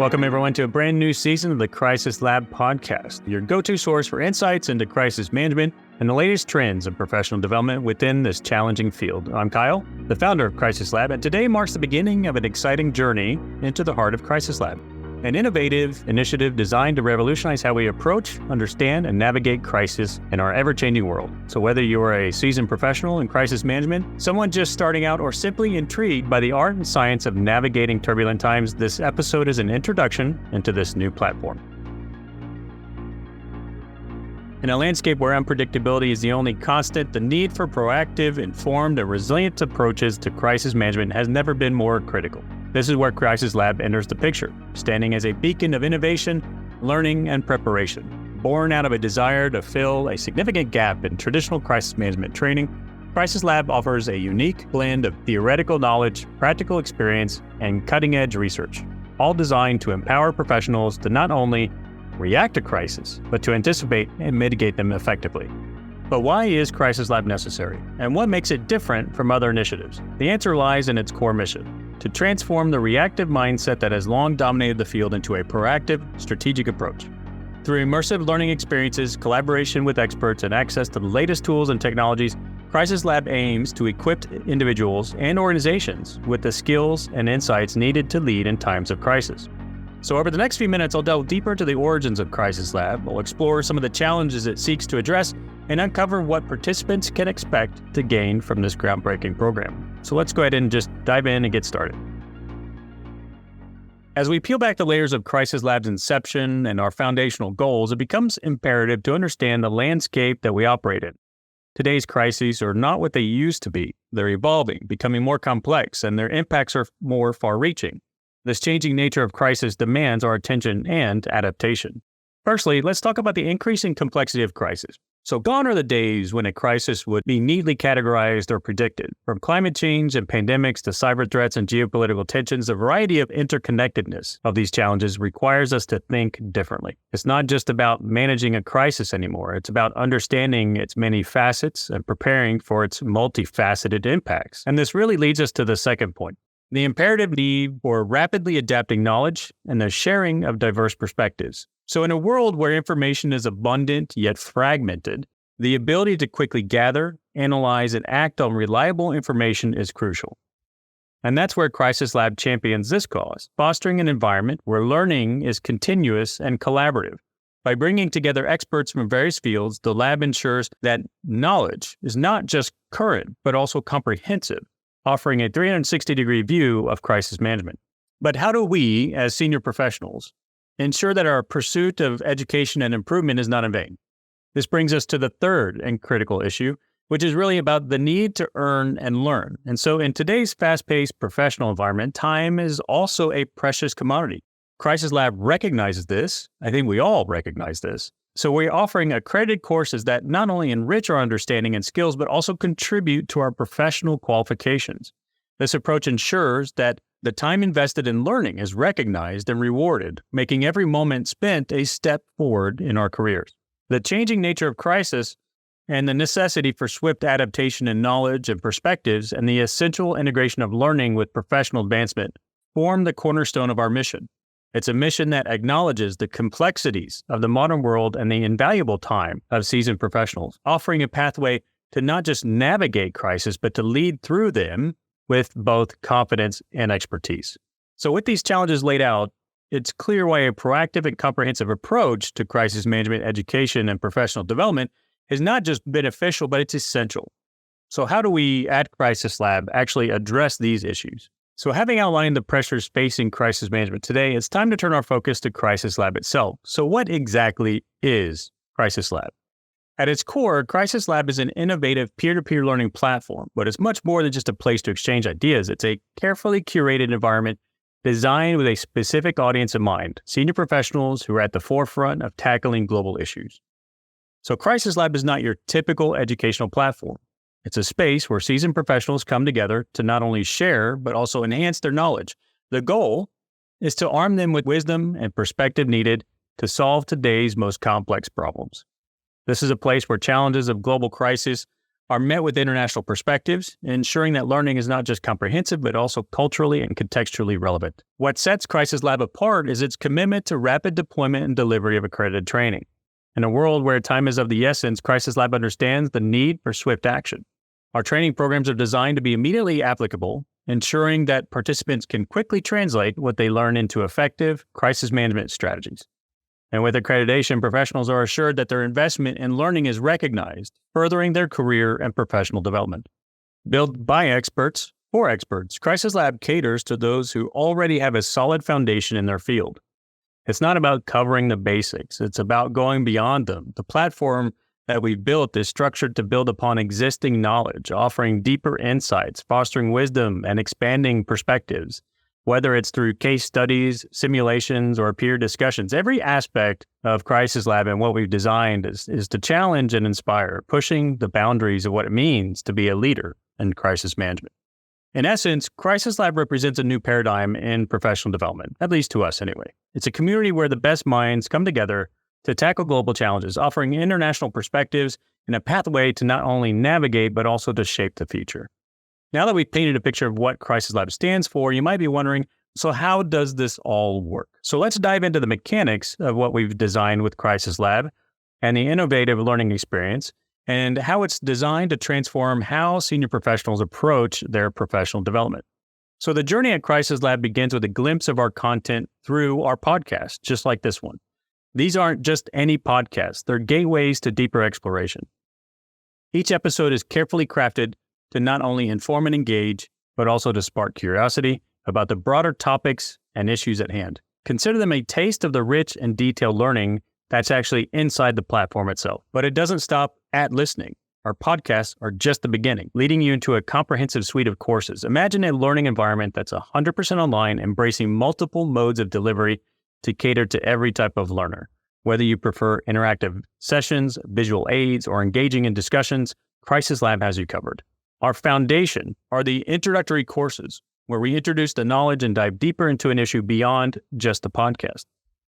Welcome, everyone, to a brand new season of the Crisis Lab podcast, your go-to source for insights into crisis management and the latest trends in professional development within this challenging field. I'm Kyle, the founder of Crisis Lab, and today marks the beginning of an exciting journey into the heart of Crisis Lab, an innovative initiative designed to revolutionize how we approach, understand, and navigate crisis in our ever-changing world. So whether you're a seasoned professional in crisis management, someone just starting out, or simply intrigued by the art and science of navigating turbulent times, this episode is an introduction into this new platform. In a landscape where unpredictability is the only constant, the need for proactive, informed, and resilient approaches to crisis management has never been more critical. This is where Crisis Lab enters the picture, standing as a beacon of innovation, learning, and preparation. Born out of a desire to fill a significant gap in traditional crisis management training, Crisis Lab offers a unique blend of theoretical knowledge, practical experience, and cutting-edge research, all designed to empower professionals to not only react to crisis, but to anticipate and mitigate them effectively. But why is Crisis Lab necessary? And what makes it different from other initiatives? The answer lies in its core mission: to transform the reactive mindset that has long dominated the field into a proactive, strategic approach. Through immersive learning experiences, collaboration with experts, and access to the latest tools and technologies, Crisis Lab aims to equip individuals and organizations with the skills and insights needed to lead in times of crisis. So over the next few minutes, I'll delve deeper into the origins of Crisis Lab. We'll explore some of the challenges it seeks to address and uncover what participants can expect to gain from this groundbreaking program. So let's go ahead and just dive in and get started. As we peel back the layers of Crisis Lab's inception and our foundational goals, it becomes imperative to understand the landscape that we operate in. Today's crises are not what they used to be. They're evolving, becoming more complex, and their impacts are more far-reaching. This changing nature of crisis demands our attention and adaptation. Firstly, let's talk about the increasing complexity of crisis. So gone are the days when a crisis would be neatly categorized or predicted. From climate change and pandemics to cyber threats and geopolitical tensions, the variety of interconnectedness of these challenges requires us to think differently. It's not just about managing a crisis anymore. It's about understanding its many facets and preparing for its multifaceted impacts. And this really leads us to the second point: the imperative need for rapidly adapting knowledge and the sharing of diverse perspectives. So in a world where information is abundant yet fragmented, the ability to quickly gather, analyze, and act on reliable information is crucial. And that's where Crisis Lab champions this cause, fostering an environment where learning is continuous and collaborative. By bringing together experts from various fields, the lab ensures that knowledge is not just current, but also comprehensive, offering a 360-degree view of crisis management. But how do we, as senior professionals, ensure that our pursuit of education and improvement is not in vain? This brings us to the third and critical issue, which is really about the need to earn and learn. And so in today's fast-paced professional environment, time is also a precious commodity. Crisis Lab recognizes this. I think we all recognize this. So we're offering accredited courses that not only enrich our understanding and skills, but also contribute to our professional qualifications. This approach ensures that the time invested in learning is recognized and rewarded, making every moment spent a step forward in our careers. The changing nature of crisis and the necessity for swift adaptation in knowledge and perspectives, and the essential integration of learning with professional advancement form the cornerstone of our mission. It's a mission that acknowledges the complexities of the modern world and the invaluable time of seasoned professionals, offering a pathway to not just navigate crisis, but to lead through them with both confidence and expertise. So with these challenges laid out, it's clear why a proactive and comprehensive approach to crisis management, education, and professional development is not just beneficial, but it's essential. So how do we at Crisis Lab actually address these issues? So having outlined the pressures facing crisis management today, it's time to turn our focus to Crisis Lab itself. So what exactly is Crisis Lab? At its core, Crisis Lab is an innovative peer-to-peer learning platform, but it's much more than just a place to exchange ideas. It's a carefully curated environment designed with a specific audience in mind: senior professionals who are at the forefront of tackling global issues. So Crisis Lab is not your typical educational platform. It's a space where seasoned professionals come together to not only share, but also enhance their knowledge. The goal is to arm them with wisdom and perspective needed to solve today's most complex problems. This is a place where challenges of global crisis are met with international perspectives, ensuring that learning is not just comprehensive, but also culturally and contextually relevant. What sets Crisis Lab apart is its commitment to rapid deployment and delivery of accredited training. In a world where time is of the essence, Crisis Lab understands the need for swift action. Our training programs are designed to be immediately applicable, ensuring that participants can quickly translate what they learn into effective crisis management strategies. And with accreditation, professionals are assured that their investment in learning is recognized, furthering their career and professional development. Built by experts for experts, Crisis Lab caters to those who already have a solid foundation in their field. It's not about covering the basics, it's about going beyond them. The platform that we've built is structured to build upon existing knowledge, offering deeper insights, fostering wisdom, and expanding perspectives. Whether it's through case studies, simulations, or peer discussions, every aspect of Crisis Lab and what we've designed is to challenge and inspire, pushing the boundaries of what it means to be a leader in crisis management. In essence, Crisis Lab represents a new paradigm in professional development, at least to us anyway. It's a community where the best minds come together to tackle global challenges, offering international perspectives and a pathway to not only navigate, but also to shape the future. Now that we've painted a picture of what Crisis Lab stands for, you might be wondering, so how does this all work? So let's dive into the mechanics of what we've designed with Crisis Lab and the innovative learning experience and how it's designed to transform how senior professionals approach their professional development. So the journey at Crisis Lab begins with a glimpse of our content through our podcast, just like this one. These aren't just any podcasts, they're gateways to deeper exploration. Each episode is carefully crafted to not only inform and engage, but also to spark curiosity about the broader topics and issues at hand. Consider them a taste of the rich and detailed learning that's actually inside the platform itself. But it doesn't stop at listening. Our podcasts are just the beginning, leading you into a comprehensive suite of courses. Imagine a learning environment that's 100% online, embracing multiple modes of delivery to cater to every type of learner. Whether you prefer interactive sessions, visual aids, or engaging in discussions, Crisis Lab has you covered. Our foundation are the introductory courses, where we introduce the knowledge and dive deeper into an issue beyond just the podcast.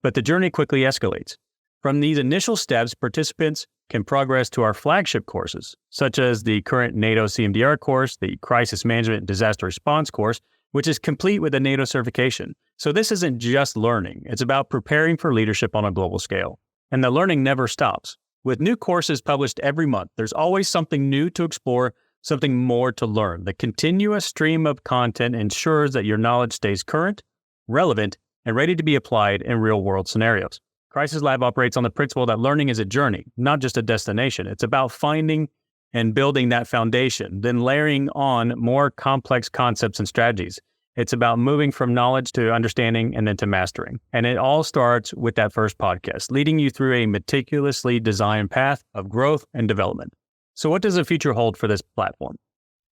But the journey quickly escalates. From these initial steps, participants can progress to our flagship courses, such as the current NATO CMDR course, the Crisis Management and Disaster Response course, which is complete with a NATO certification. So this isn't just learning, it's about preparing for leadership on a global scale. And the learning never stops. With new courses published every month, there's always something new to explore, something more to learn. The continuous stream of content ensures that your knowledge stays current, relevant, and ready to be applied in real-world scenarios. Crisis Lab operates on the principle that learning is a journey, not just a destination. It's about finding and building that foundation, then layering on more complex concepts and strategies. It's about moving from knowledge to understanding and then to mastering. And it all starts with that first podcast, leading you through a meticulously designed path of growth and development. So what does the future hold for this platform?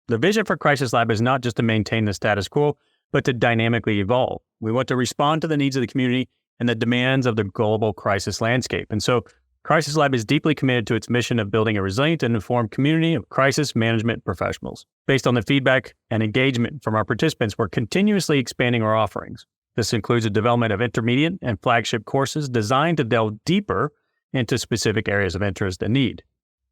The vision for Crisis Lab is not just to maintain the status quo, but to dynamically evolve. We want to respond to the needs of the community and the demands of the global crisis landscape. And so Crisis Lab is deeply committed to its mission of building a resilient and informed community of crisis management professionals. Based on the feedback and engagement from our participants, we're continuously expanding our offerings. This includes the development of intermediate and flagship courses designed to delve deeper into specific areas of interest and need.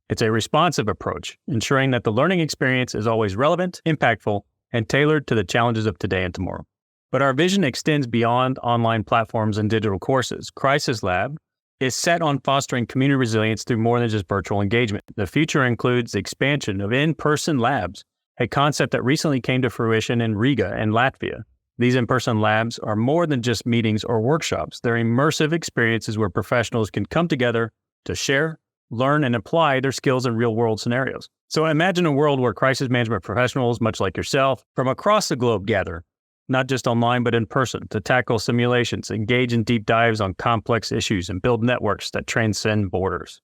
It's a responsive approach, ensuring that the learning experience is always relevant, impactful, and tailored to the challenges of today and tomorrow. But our vision extends beyond online platforms and digital courses. Crisis Lab is set on fostering community resilience through more than just virtual engagement. The future includes the expansion of in-person labs, a concept that recently came to fruition in Riga and Latvia. These in-person labs are more than just meetings or workshops. They're immersive experiences where professionals can come together to share, learn, and apply their skills in real-world scenarios. So imagine a world where crisis management professionals, much like yourself, from across the globe gather, not just online, but in person, to tackle simulations, engage in deep dives on complex issues, and build networks that transcend borders.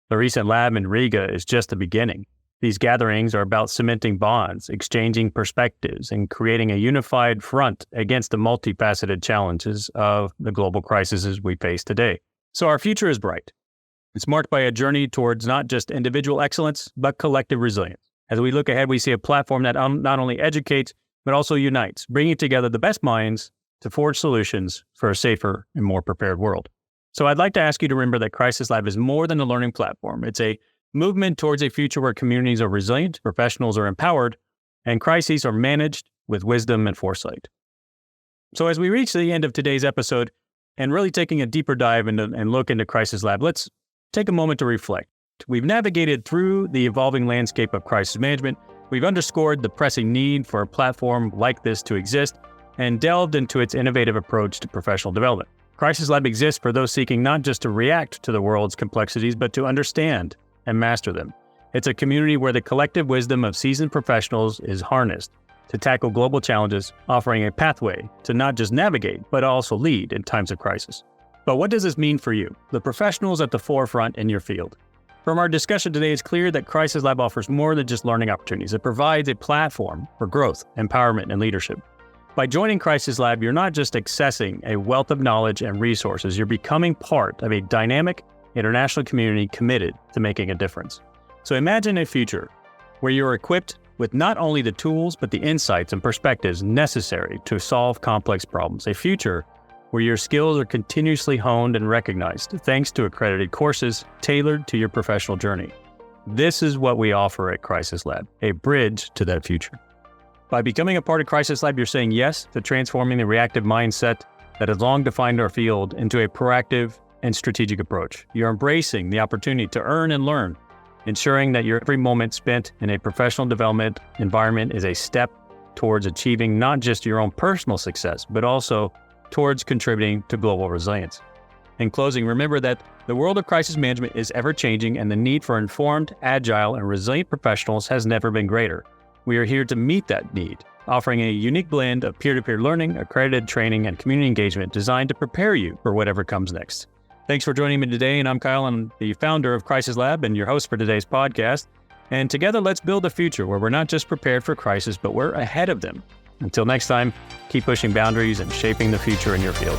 The recent lab in Riga is just the beginning. These gatherings are about cementing bonds, exchanging perspectives, and creating a unified front against the multifaceted challenges of the global crises we face today. So our future is bright. It's marked by a journey towards not just individual excellence, but collective resilience. As we look ahead, we see a platform that not only educates, but also unites, bringing together the best minds to forge solutions for a safer and more prepared world. So I'd like to ask you to remember that Crisis Lab is more than a learning platform. It's a movement towards a future where communities are resilient, professionals are empowered, and crises are managed with wisdom and foresight. So as we reach the end of today's episode and really taking a deeper dive and look into Crisis Lab, let's take a moment to reflect. We've navigated through the evolving landscape of crisis management. We've underscored the pressing need for a platform like this to exist and delved into its innovative approach to professional development. Crisis Lab exists for those seeking not just to react to the world's complexities, but to understand and master them. It's a community where the collective wisdom of seasoned professionals is harnessed to tackle global challenges, offering a pathway to not just navigate, but also lead in times of crisis. But what does this mean for you, the professionals at the forefront in your field? From our discussion today, it's clear that Crisis Lab offers more than just learning opportunities. It provides a platform for growth, empowerment, and leadership. By joining Crisis Lab, you're not just accessing a wealth of knowledge and resources, you're becoming part of a dynamic international community committed to making a difference. So imagine a future where you're equipped with not only the tools, but the insights and perspectives necessary to solve complex problems. A future where your skills are continuously honed and recognized thanks to accredited courses tailored to your professional journey. This is what we offer at Crisis Lab, a bridge to that future. By becoming a part of Crisis Lab, you're saying yes to transforming the reactive mindset that has long defined our field into a proactive and strategic approach. You're embracing the opportunity to earn and learn, ensuring that your every moment spent in a professional development environment is a step towards achieving not just your own personal success, but also towards contributing to global resilience. In closing, remember that the world of crisis management is ever-changing and the need for informed, agile, and resilient professionals has never been greater. We are here to meet that need, offering a unique blend of peer-to-peer learning, accredited training, and community engagement designed to prepare you for whatever comes next. Thanks for joining me today, and I'm Kyle. I'm the founder of Crisis Lab and your host for today's podcast. And together, let's build a future where we're not just prepared for crisis, but we're ahead of them. Until next time, keep pushing boundaries and shaping the future in your field.